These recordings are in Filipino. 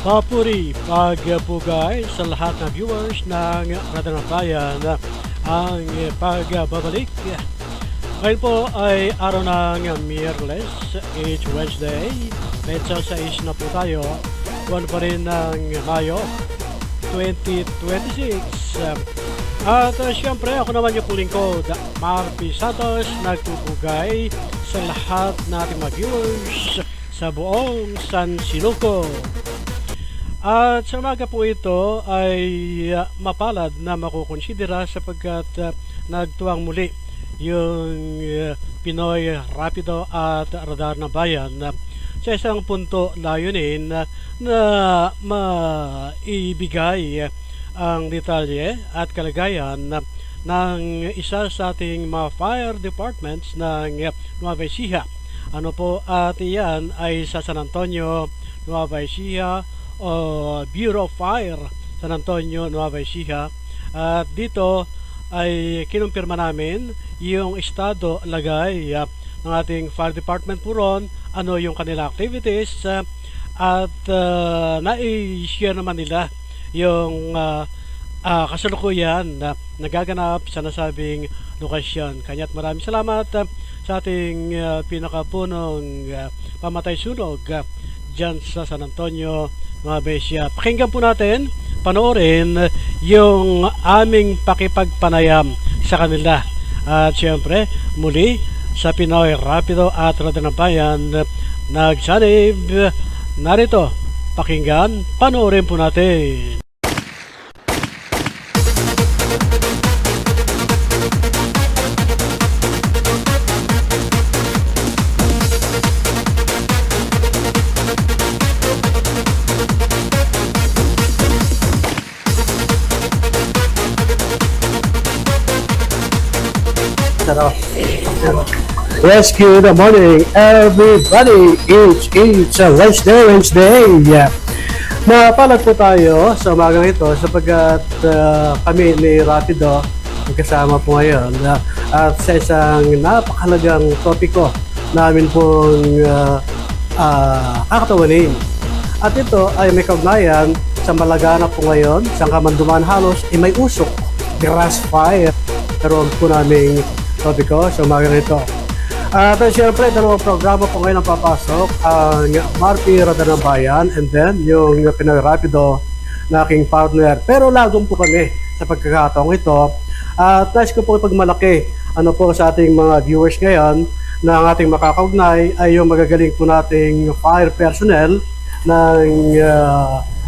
Papuri, pagpugay sa lahat ng viewers ng Radyo ng Bayan ang pagbabalik. Ngayon po ay araw ng Miyerkules, each Wednesday. Medyo sa na po tayo, buwan pa rin ng Mayo 2026. At siyempre ako naman yung lingkod, Marvy Santos, nagpupugay sa lahat nating mga viewers sa buong San Siluco. At sa umaga po ito ay mapalad na makukonsidera sapagkat nagtuwang muli yung Pinoy Rapido at Radar ng Bayan sa isang punto layunin na maibigay ang detalye at kalagayan ng isa sa ating mga fire departments ng Nueva Ecija. Ano po at iyan ay sa San Antonio, Nueva Ecija, Bureau of Fire San Antonio, Nueva Ecija. At dito ay kinumpirma namin yung estado lagay ng ating fire department po ron, ano yung kanila activities at nai-share naman nila yung kasalukuyan na nagaganap sa nasabing lokasyon. Kanya't maraming salamat sa ating pinakapunong pamatay sunog dyan sa San Antonio, Nueva Ecija. Pakinggan po natin, panoorin yung aming pakipagpanayam sa kanila. At siyempre, muli sa Pinoy Rapido at Radyo ng Bayan, nagsanib narito. Pakinggan, panoorin po natin. Yes, good morning everybody. It's a Wednesday. Napalad po tayo sa umagang ito sapagkat kami ni Rapido kasama po ngayon at sa isang napakalagang topiko namin pong kakatawanin. At ito ay may kaugnayan sa malaganap po ngayon sa kamanduman halos ay may usok, grass fire. Pero po naming topiko sa umagang ito. At siyempre, dalawang programa po ngayon ang papasok, ang Marvy Radar ng Bayan and then yung Pinoy Rapido na aking partner. Pero lagom po kami sa pagkakataong ito. At nais ko po ipagmalaki ano po sa ating mga viewers ngayon na ang ating makakaugnay ay yung magagaling po nating fire personnel ng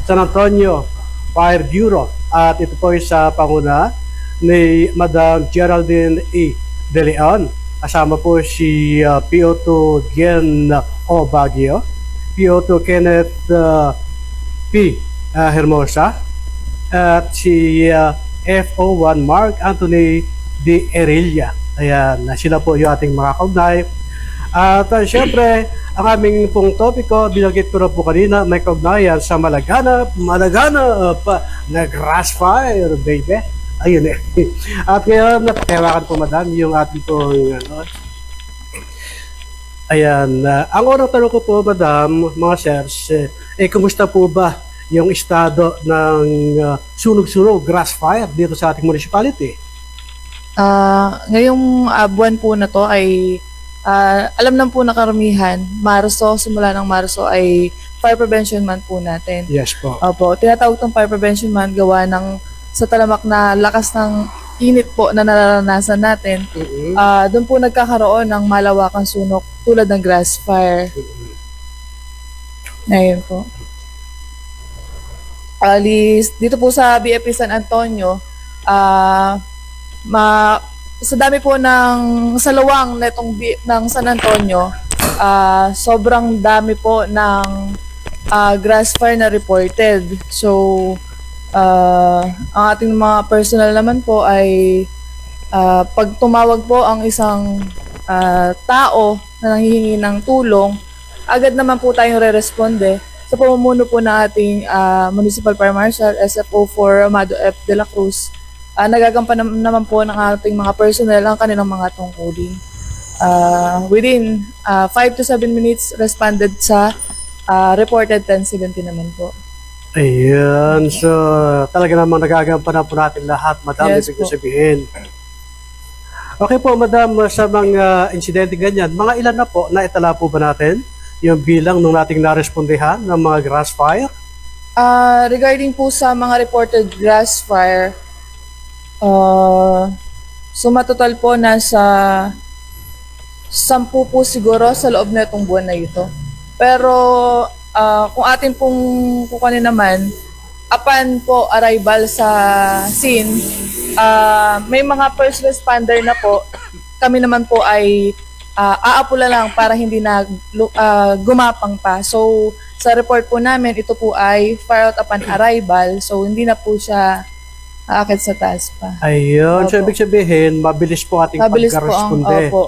San Antonio Fire Bureau. At ito po ay sa panguna ni Madam Geraldine E. De Leon. Kasama po si PO2 Gen O. Baguio, PO2 Kenneth P. Hermosa, at si FO1 Mark Anthony De Erilla. Ayan, sila po yung ating mga kaugnay. At siyempre, ang aming pong topiko, binagit ko na po kanina, may kaugnayan sa malaganap na grass fire, baby. Ayun eh. At ngayon, napakihawakan po madam yung ating pong ayan. Ang unang tanong ko po madam, mga sirs, kumusta po ba yung estado ng sunog-sunog, grass fire dito sa ating municipality? Ngayong buwan po na to ay alam naman po na karamihan, Marso, simula ng Marso ay Fire Prevention Month po natin. Yes po. Opo, tinatawag tong Fire Prevention Month gawa ng sa talamak na lakas ng init po na nararanasan natin. Doon po nagkakaroon ng malawakang sunog tulad ng grass fire. Ngayon po. Dito po sa BFP San Antonio, sa dami po ng salawang ng San Antonio, sobrang dami po ng grass fire na reported. So, ang ating mga personnel naman po ay pag tumawag po ang isang tao na nanghihingi ng tulong, agad naman po tayong re-responde sa pamumuno po ng ating Municipal Fire Marshal, SFO4 Amado F. De La Cruz. Nagagampan naman po ng ating mga personnel ang kanilang mga tungkulin. Within 5 to 7 minutes responded sa reported 1070 naman po. Ayan, so talaga namang nagagampanan po natin lahat, Madam, Yes ibig ko po. sabihin. Okay po, Madam, sa mga insidente ganyan, mga ilan na po na itala po ba natin yung bilang nung nating narespondihan ng mga grass fire? Regarding po sa mga reported grass fire, sumatotal po nasa 10 po siguro sa loob na itong buwan na ito. Pero kung atin pong kukunin naman, upon po arrival sa scene, may mga first responder na po. Kami naman po ay aapula lang para hindi na gumapang pa. So, sa report po namin, ito po ay fire out upon arrival. So, hindi na po siya aakit sa taas pa. Ayun, so Opo. ibig sabihin, mabilis po ating Mabilis po ang, pagkaresponde. opo.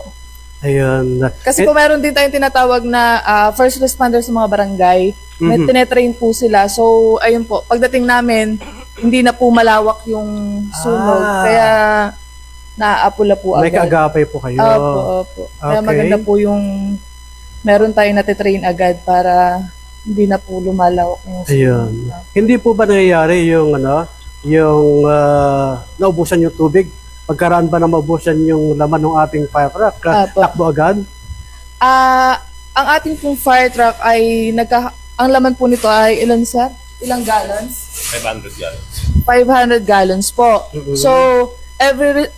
Ayun. Kasi po meron din tayong tinatawag na first responder sa mga barangay. May tinetrain po sila. So, ayun po, pagdating namin, hindi na po malawak yung sunog. Kaya, naaapula po May agad. kaagapay po kayo. Opo, opo. Kaya Okay. maganda po yung meron tayong natitrain agad para hindi na po lumalawak yung sunog. Ayun. Hindi po ba nangyayari yung yung naubusan yung tubig? Pagkaraan ba na maubusan yung laman ng ating fire truck? Apo. Takbo agad? Ang ating pong fire truck ay ang laman po nito ay ilan sir? Ilang gallons? 500 gallons. 500 gallons po. So,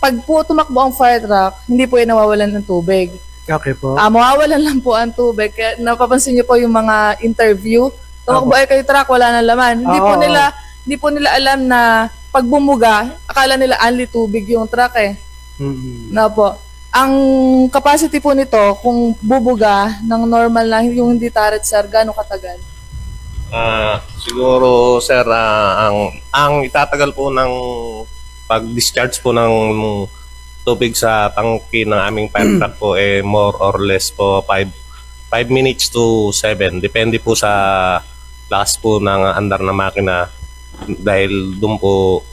pag po tumakbo ang fire truck, hindi po yan nawawalan ng tubig. Okay po. Mawawalan lang po ang tubig. Kaya napapansin niyo po yung mga interview. Tumakbo ay kayo truck, wala nang laman. Hindi po nila alam na pag bumuga, akala nila only tubig yung truck eh. Na po. Ang capacity po nito, kung bubuga ng normal na, yung hindi turret sir, gano'ng katagal? Siguro sir, ang itatagal po ng pag-discharge po ng tubig sa tangke ng aming fire truck po more or less po 5 minutes to 7. Depende po sa lakas po ng andar na makina dahil doon po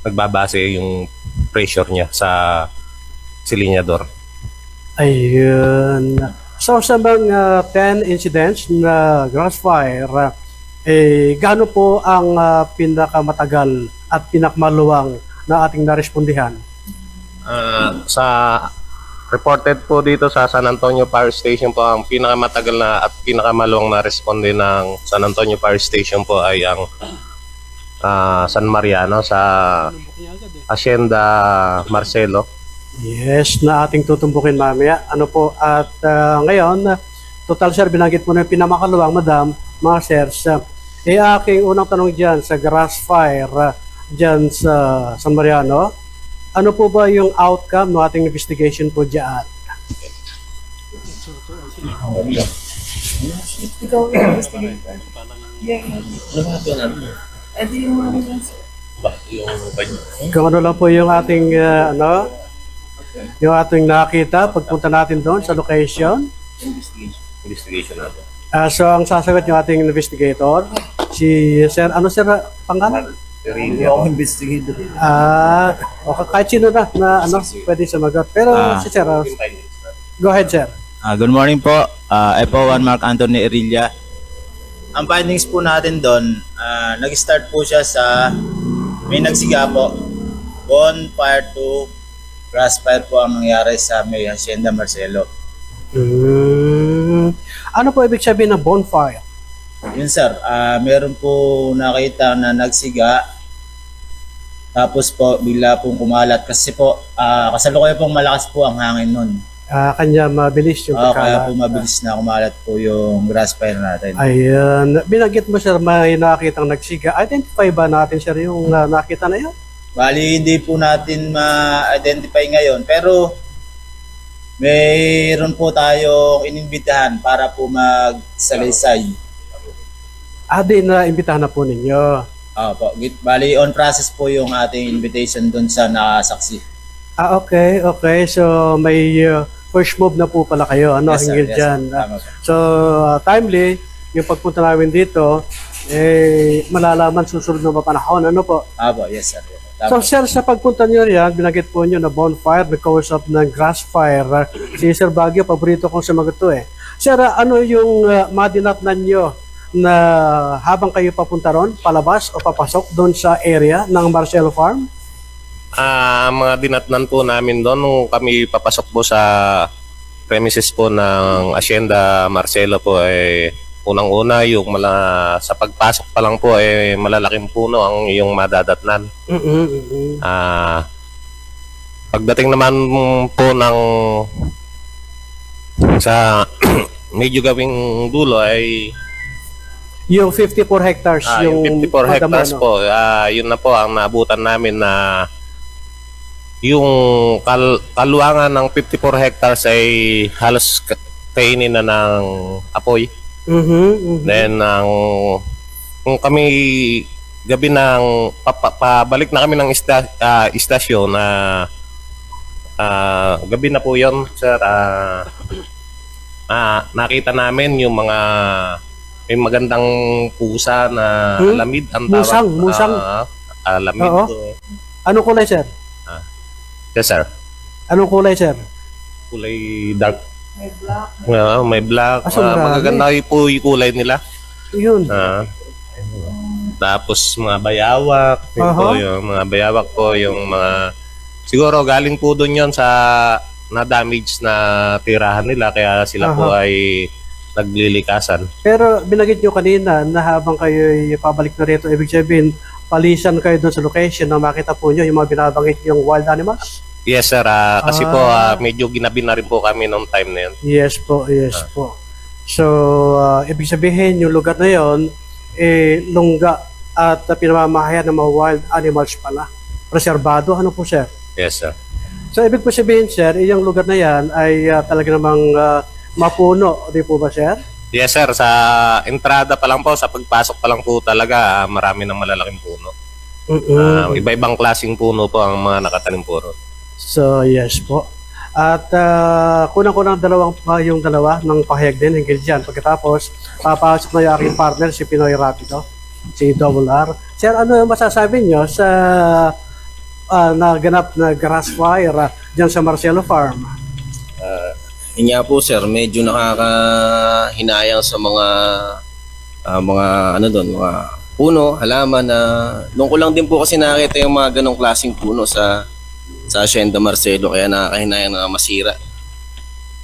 nagbabase yung pressure niya sa silinyador. Ayun. So sa mga 10 incidents na grass fire, gaano po ang pinakamatagal at pinakamaluwang na ating narespondihan? Sa reported po dito sa San Antonio Fire Station po, ang pinakamatagal na at pinakamaluwang na responde ng San Antonio Fire Station po ay ang San Mariano sa Hacienda Marcelo. Yes, na ating tutumbukin mamaya. Ano po, at ngayon, total sir, binanggit mo na yung pinamakaluwang, madam, mga sirs. Aking unang tanong dyan sa grass fire dyan sa San Mariano, ano po ba yung outcome ng ating investigation po dyan? Ikaw yung investigator. Yeah. Edi yung Kung ano lang po yung ating, yung ating nakita, pagpunta natin doon sa location. Investigation natin. So, ang sasagot yung ating investigator, si Sir, ano sir, pangalan? O kahit sino na pwede sumagot. Pero si Sir, go ahead sir. Good morning po. FO1 Mark Anthony Erilla. Ang findings po natin doon, nag-start po siya sa may nagsiga po. Bonfire to grass fire po ang nangyari sa may Hacienda Marcelo. Ano po ibig sabihin ng bonfire? Yun sir, meron po nakita na nagsiga. Tapos po bigla pong kumalat kasi po kasalukuyan pong malakas po ang hangin nun. Kanya mabilis yung Kaya po pagkalat. mabilis na kumalat po yung grass fire natin. Ayan. Binanggit mo sir, may nakitang nagsiga. Identify ba natin sir yung nakita na yun? Bali, hindi po natin ma-identify ngayon. Pero, mayroon po tayong inimbitahan para po magsalaysay. Di na-imbitahan na po ninyo. Opo. Bali, on process po yung ating invitation doon sa nakasaksi. Okay. So, may first move na po pala kayo. Yes, sir. Hinggil Yes, sir. dyan. Tama po. So, timely, yung pagpunta namin dito, malalaman susunod na panahon. Ano po? Opo, yes sir. So, Tama. sir, sa pagpunta nyo riyan, binanggit po nyo na bonfire because of ng grass fire. Si Sir Baguio, paborito kong sumagot to eh. Sir, ano yung madinatnan nyo na habang kayo papunta ron, palabas o papasok doon sa area ng Marcelo Farm? Mga dinatnan po namin doon nung kami papasok po sa premises po ng Hacienda Marcelo po, unang-una yung sa pagpasok pa lang po malalaking puno ang yung madadatnan. Pagdating naman po ng sa medyo gawing dulo Yung 54 hectares, yung 54 hectares madamo, no? po, yun na po ang naabutan namin na yung kaluangan ng 54 hectares ay halos kainin na ng apoy. Then kung kami gabi ng pabalik na kami ng istasyon na gabi na po yon, sir. Nakita namin yung may magandang pusa na alamid ang tawag. Musang. Alamid. Oo. Anong kulay, sir? Yes, sir. Anong kulay, sir? Kulay dark. May black. May black. Marami. Magaganda po yung kulay nila. Yun. Tapos mga bayawak. Yun po, yung mga bayawak po, yung mga siguro galing po doon yon sa na-damage na tirahan nila kaya sila po ay naglilikasan. Pero binagit nyo kanina na habang kayo pabalik na rito, ibig sabihin, palisan kayo doon sa location na makita po nyo yung mga binabanggit yung wild animals? Yes, sir. Kasi po medyo ginabi na rin po kami noong time na yun. Yes po, yes po. So, ibig sabihin, yung lugar na yon lungga at pinamamahayan ng mga wild animals pala. Preserbado, ano po, sir? Yes, sir. So, ibig po sabihin, sir, yung lugar na yan ay talaga namang mapuno, di po ba, sir? Yes, sir. Sa entrada pa lang po, sa pagpasok pa lang po talaga, marami ng malalaking puno. Iba-ibang klaseng puno po ang mga nakatanim po ron. So, yes po. At kunang-kunang yung dalawa ng pahayag din hinggil dyan. Pagkatapos, papasok na yung aking partner, si Pinoy Rapido, si Double R. Sir, ano yung masasabi nyo sa naganap na grass fire dyan sa Marcelo Farm? Yun nga po sir, medyo nakakahinayang sa mga mga puno, halaman na doon ko lang din po kasi nakita yung mga ganong klaseng puno sa Hacienda Marcelo kaya nakakahinayang na masira.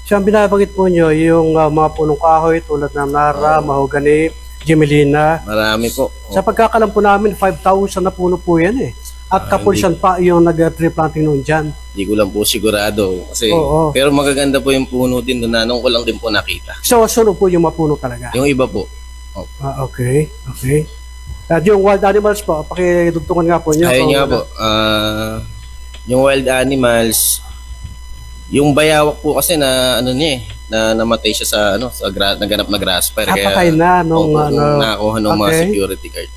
So, ang binabanggit po nyo, yung mga punong kahoy tulad ng Nara, Mahogany, Gemelina. Marami po. Sa pagkakalam po namin, 5,000 na puno po yan eh. At kapulsan pa yung nag-tree planting noon dyan. Hindi ko lang po sigurado kasi pero magaganda po yung puno din doon na nung ko lang din po nakita. So, sunog po yung mapuno talaga? Yung iba po. Okay. At yung wild animals po, pakidugtungan nga po nyo. Ayun nga po. Yung wild animals, yung bayawak po kasi na na namatay siya sa naganap na grass fire patay na nung nakakuha ng mga security guard.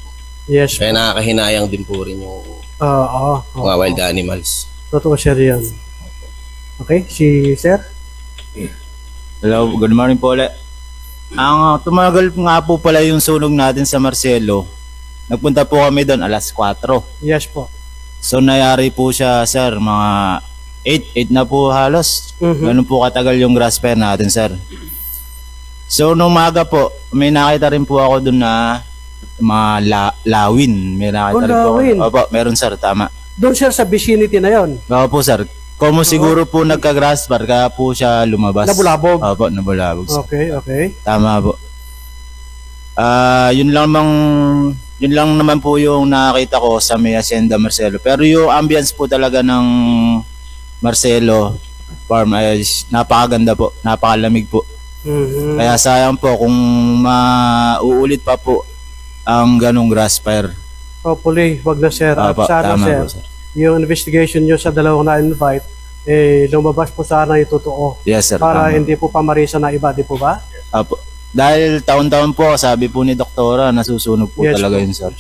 Yes. Kaya nakakahinayang din po rin yung mga wild animals. Totoo, sir, yan. Okay, si sir? Hello, good morning po ulit. Ang tumagal nga po pala yung sunog natin sa Marcelo. Nagpunta po kami doon alas 4. Yes po. So nayari po siya, sir, mga 8 na po halos. Ganun po katagal yung grass fire natin, sir. So nung umaga po, may nakita rin po ako doon na mga lawin. May nakita rin po lawin? ako. Opo, meron, sir, tama. Doon, sir, sa vicinity na yon. Opo, sir. Como siguro po nagka-grass fire, kaya po siya lumabas. Nabulabog? Opo, nabulabog, sir. Okay. Tama po. Yun lang naman po yung nakita ko sa may Hacienda Marcelo. Pero yung ambience po talaga ng Marcelo Farm ay napakaganda po, napakalamig po. Kaya sayang po kung mauulit pa po ang ganong grass fire. Hopefully, wag na, sir. At sana, tama sir, po, sir. yung investigation nyo sa dalawang na-invite, lumabas po sana yung totoo. Yes, sir. Para tama. hindi po pamarisa na iba, di po ba? Apo. Dahil taon-taon po, sabi po ni Doktora, nasusunog po Yes, talaga po. yun, sir.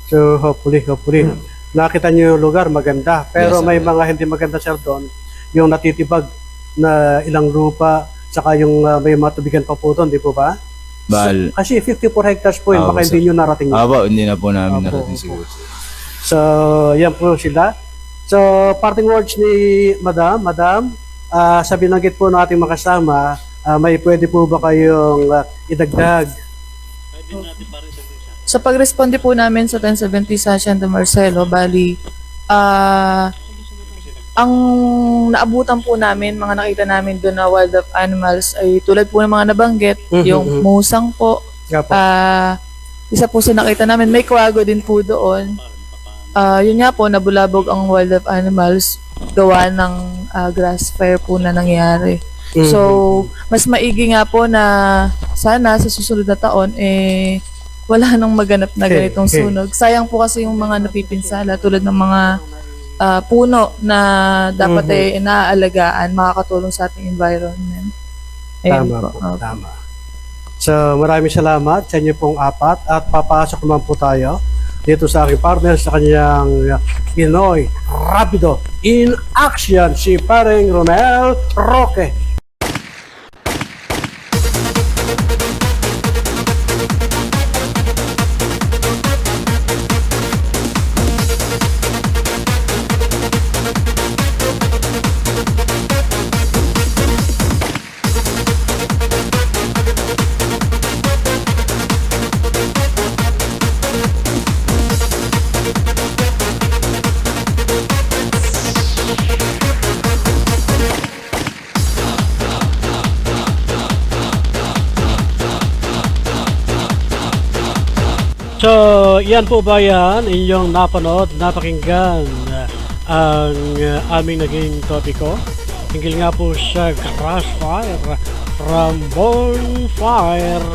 So, hopefully. Nakita nyo yung lugar, maganda. Pero Yes, sir. may mga hindi maganda, sir, doon. Yung natitibag na ilang lupa, saka yung may matubigan pa po doon, di po ba? Bal. Kasi 54 hectares po yun, Opo, baka sir. hindi nyo narating yun. Apo, hindi na po namin Opo, narating opo. siguro. So, yan po sila. So, parting words ni Madam, sa binanggit po ng ating makasama, may pwede po ba kayong idagdag? Sa pag-responde po namin sa 1070 sa Hacienda Marcelo, bali, ang naabutan po namin, mga nakita namin doon na wild of animals ay tulad po ng mga nabanggit, yung musang po, Nga po. isa po sa nakita namin, may kwago din po doon. Yun nga po, nabulabog ang wild of animals gawa ng grass fire po na nangyari. So, mas maigi nga po na sana sa susunod na taon, wala nang maganap na ganitong sunog. Sayang po kasi yung mga napipinsala tulad ng mga puno na dapat inaalagaan, makakatulong sa ating environment. Ayun Tama po, Opo. tama. So, maraming salamat sa inyo pong apat at papasok naman po tayo dito sa aking partner sa kanyang Pinoy Rapido in Action, si Paring Romel Roque. So, yan po ba yan inyong napanood, napakinggan ang aming naging topiko. Hinggil nga po sa grass fire from bonfire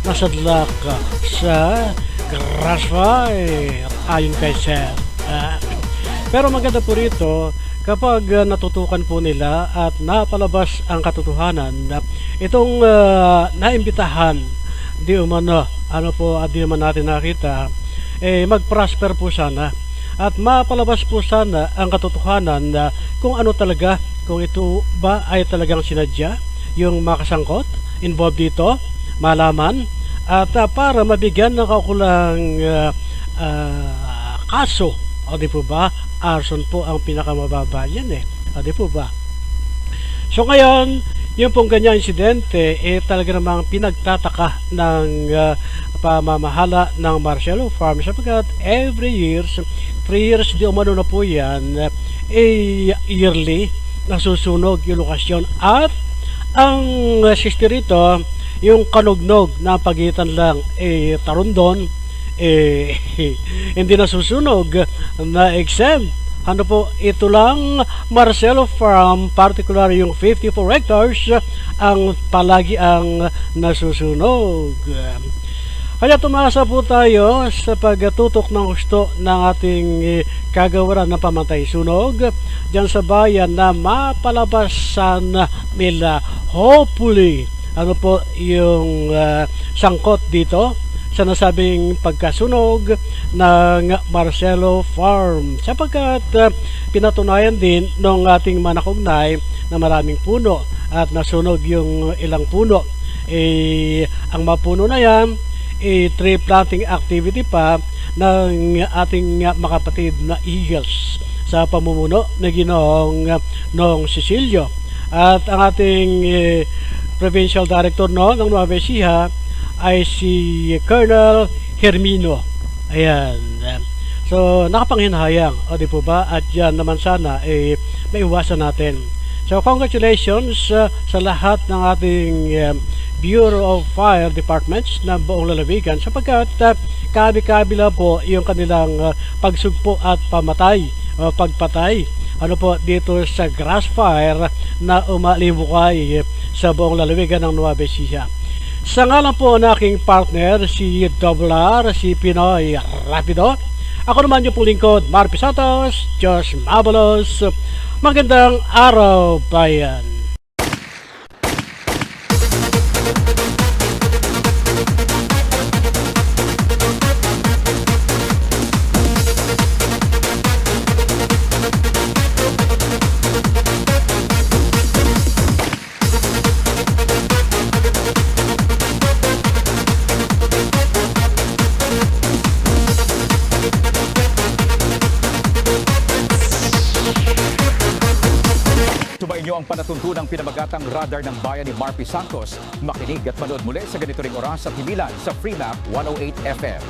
na sadlak sa grass fire ayon kay Sir. Pero maganda po rito kapag natutukan po nila at napalabas ang katotohanan na itong naimbitahan di umano di naman natin nakita mag-prosper po sana at mapalabas po sana ang katotohanan na kung ano talaga, kung ito ba ay talagang sinadya yung makasangkot involved dito, malaman at para mabigyan ng kaukulang kaso, o di po ba, arson po ang pinakamababa yan o di po ba. So ngayon, yung pong ganyang insidente talaga namang pinagtataka ng pamamahala ng Marcelo Farm sapagkat every years, 3 years di umano na po yan, yearly nasusunog yung lokasyon at ang sister rito, yung kanugnog na pagitan lang Tarondon hindi nasusunog na exempt. Ano po, ito lang Marcelo Farm, particular yung 54 hectares ang palagi ang nasusunog. Kaya tumasa po tayo sa pagtutok ng husto ng ating kagawaran ng pamatay sunog dyan sa bayan na mapalabasan nila hopefully ano po yung sangkot dito sa nasabing pagkasunog ng Marcelo Farm sapagkat pinatunayan din ng ating manakugnay na maraming puno at nasunog yung ilang puno. Ang mapuno na yan tree planting activity pa ng ating makapatid na Eagles sa pamumuno na Ginoong Nong Cecilio at ang ating provincial director ng Nueva Ecija ay si Colonel Hermino. Ayan. So, nakapanghinahayang. O di po ba? At yan naman sana maiwasan natin. So, congratulations sa lahat ng ating Bureau of Fire Departments na buong lalawigan sapagkat kabi-kabila po yung kanilang pagsugpo at pagpatay ano po dito sa grass fire na umalibukay sa buong lalawigan ng Nueva Ecija. Sa ngalan po ng aking partner, si R, si Pinoy Rapido. Ako naman yung pong lingkod, Marpi Santos, Diyos Mabalos. Magandang araw, bayan! Ito ba inyo ninyo ang palatuntunang pinamagatang radar ng bayan ni Marpy Santos. Makinig at manood muli sa ganito ring oras at himilan sa Freemap 108 FM.